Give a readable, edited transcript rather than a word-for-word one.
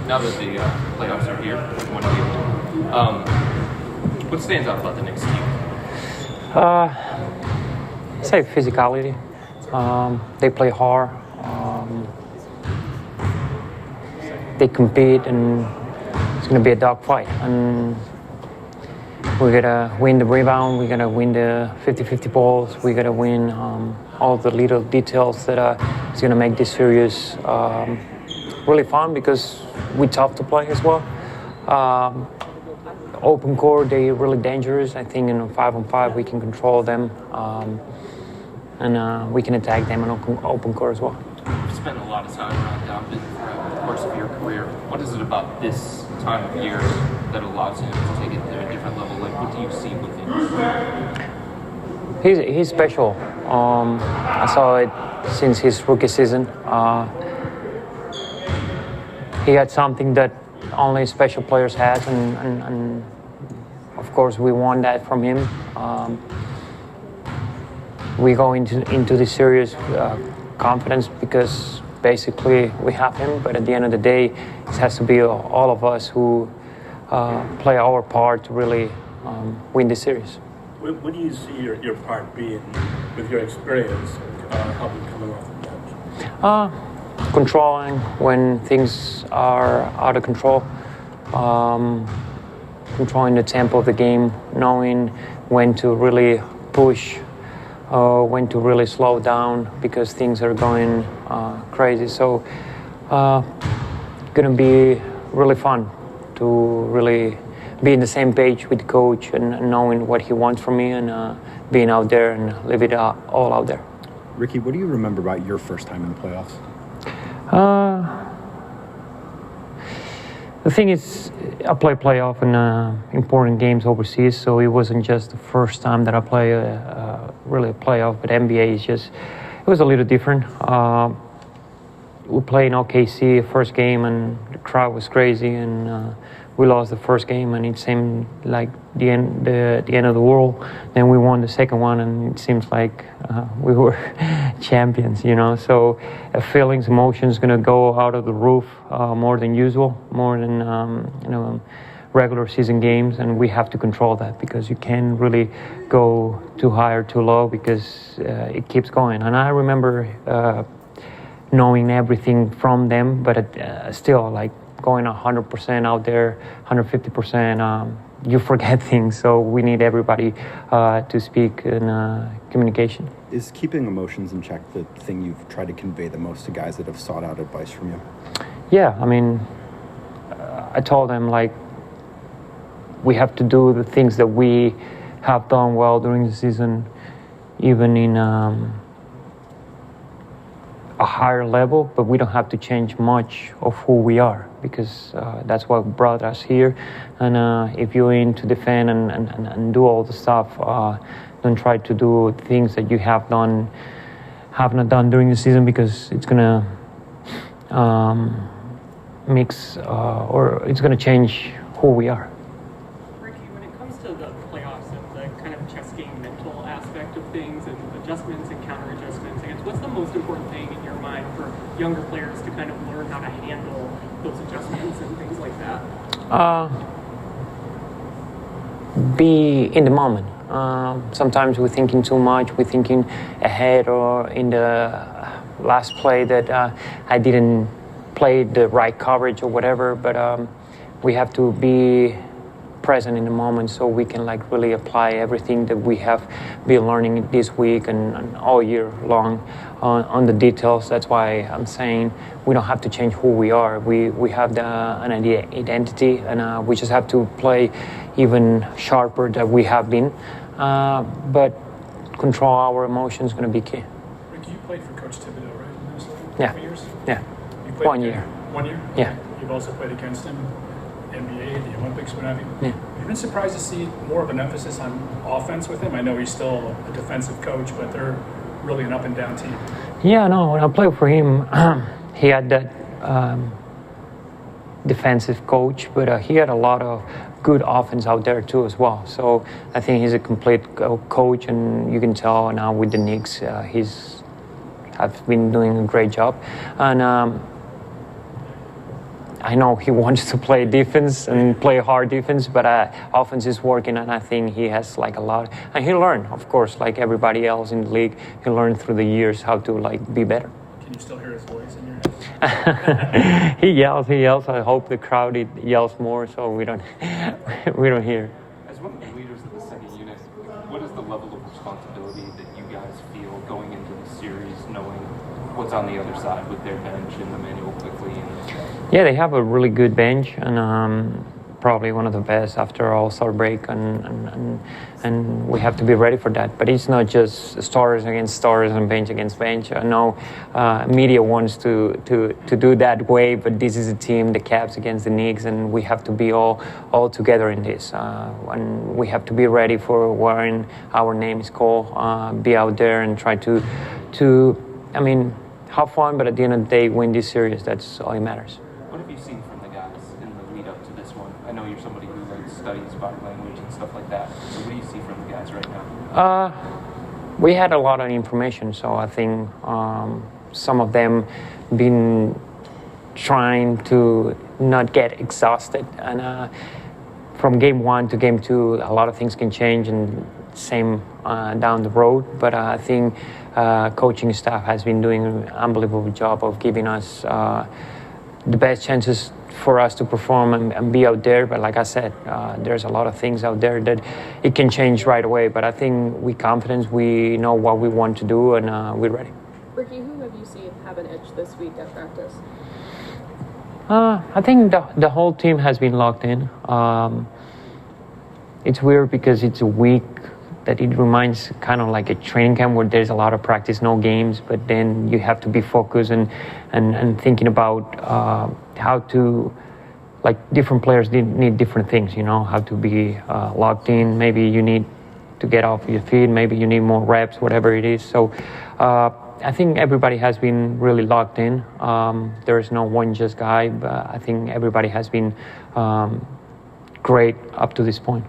now that the playoffs are here, what stands out about the Knicks team? Say physicality. They play hard. They compete, and it's going to be a dogfight. And we got to win the rebound. We got to win the 50-50 balls. We got to win all the little details that is going to make this series really fun, because we're tough to play as well. Open court, they're really dangerous. I think in a 5-on-5 we can control them, and we can attack them in open court as well. You've spent a lot of time around Donovan throughout the course of your career. What is it about this time of year that allows him to take it to a different level? Like, what do you see with him? He's special. I saw it since his rookie season. He had something that only special players has, and of course we want that from him. We go into this series confidence, because basically we have him, but at the end of the day it has to be all of us who play our part to really win this series. What do you see your part being with your experience helping coming off the bench? Controlling when things are out of control, controlling the tempo of the game, knowing when to really push, when to really slow down, because things are going crazy. So gonna be really fun to really be in the same page with the coach, and knowing what he wants from me, and being out there and live it all out there. Ricky, what do you remember about your first time in the playoffs? The thing is, I play playoff in important games overseas, so it wasn't just the first time that I play really a playoff. But NBA is just, it was a little different. We played in OKC first game, and the crowd was crazy, and we lost the first game, and it seemed like the end of the world. Then we won the second one, and it seems like we were champions, you know. So feelings, emotions, gonna go out of the roof more than usual, more than regular season games, and we have to control that, because you can't really go too high or too low, because it keeps going. And I remember knowing everything from them, but still, like, going 100% out there, 150%, you forget things. So we need everybody to speak in communication. Is keeping emotions in check the thing you've tried to convey the most to guys that have sought out advice from you? Yeah, I mean, I told them, like, we have to do the things that we have done well during the season, even in a higher level, but we don't have to change much of who we are, because that's what brought us here. And if you're in to defend and do all the stuff, don't try to do things that you have not done during the season, because it's gonna mix or it's gonna change who we are. Ricky, when it comes to the playoffs and the kind of chess game mental aspect of things, and adjustments and counter adjustments, I guess, what's the most important thing in your mind for younger players to kind of learn how to handle those adjustments and things like that? Be in the moment. Sometimes we're thinking too much. We're thinking ahead, or in the last play that I didn't play the right coverage or whatever. But we have to be present in the moment, so we can, like, really apply everything that we have been learning this week and all year long on the details. That's why I'm saying we don't have to change who we are. We have an identity, and we just have to play even sharper than we have been. But control our emotions is going to be key. Ricky, you played for Coach Thibodeau, right? In Minnesota? Yeah. 4 years? Yeah. You played 1 year. 1 year? Yeah. You've also played against him, NBA, the Olympics, what have you. Yeah. You've been surprised to see more of an emphasis on offense with him. I know he's still a defensive coach, but they're really an up and down team. Yeah, no, when I played for him, he had that defensive coach, but he had a lot of good offense out there too as well. So I think he's a complete coach, and you can tell now with the Knicks, he's been doing a great job. And I know he wants to play defense and play hard defense, but offense is working, and I think he has like a lot. And he learned, of course, like everybody else in the league. He learned through the years how to like be better. Can you still hear his voice in your head? He yells. I hope the crowd yells more, so we don't hear. As one of the leaders of the second unit, what is the level of responsibility that you guys feel going into the series, knowing what's on the other side with their bench and Emmanuel quickly? Yeah, they have a really good bench, and probably one of the best after All-Star break, and we have to be ready for that. But it's not just stars against stars and bench against bench. I know media wants to do that way, but this is a team, the Cavs against the Knicks, and we have to be all together in this. And we have to be ready for when our name is called, be out there and try to have fun, but at the end of the day, win this series. That's all that matters. What have you seen from the guys in the lead up to this one? I know you're somebody who studies body language and stuff like that. So what do you see from the guys right now? We had a lot of information, so I think some of them been trying to not get exhausted. And from game 1 to game 2, a lot of things can change, and same down the road. But I think coaching staff has been doing an unbelievable job of giving us the best chances for us to perform and be out there. But like I said, there's a lot of things out there that it can change right away. But I think we're confident, we know what we want to do, and we're ready. Ricky, who have you seen have an edge this week at practice? I think the whole team has been locked in. It's weird because it's a week that it reminds kind of like a training camp where there's a lot of practice, no games, but then you have to be focused and thinking about how to, like different players need different things, how to be locked in. Maybe you need to get off your feet, maybe you need more reps, whatever it is. So I think everybody has been really locked in. There is no one just guy, but I think everybody has been great up to this point.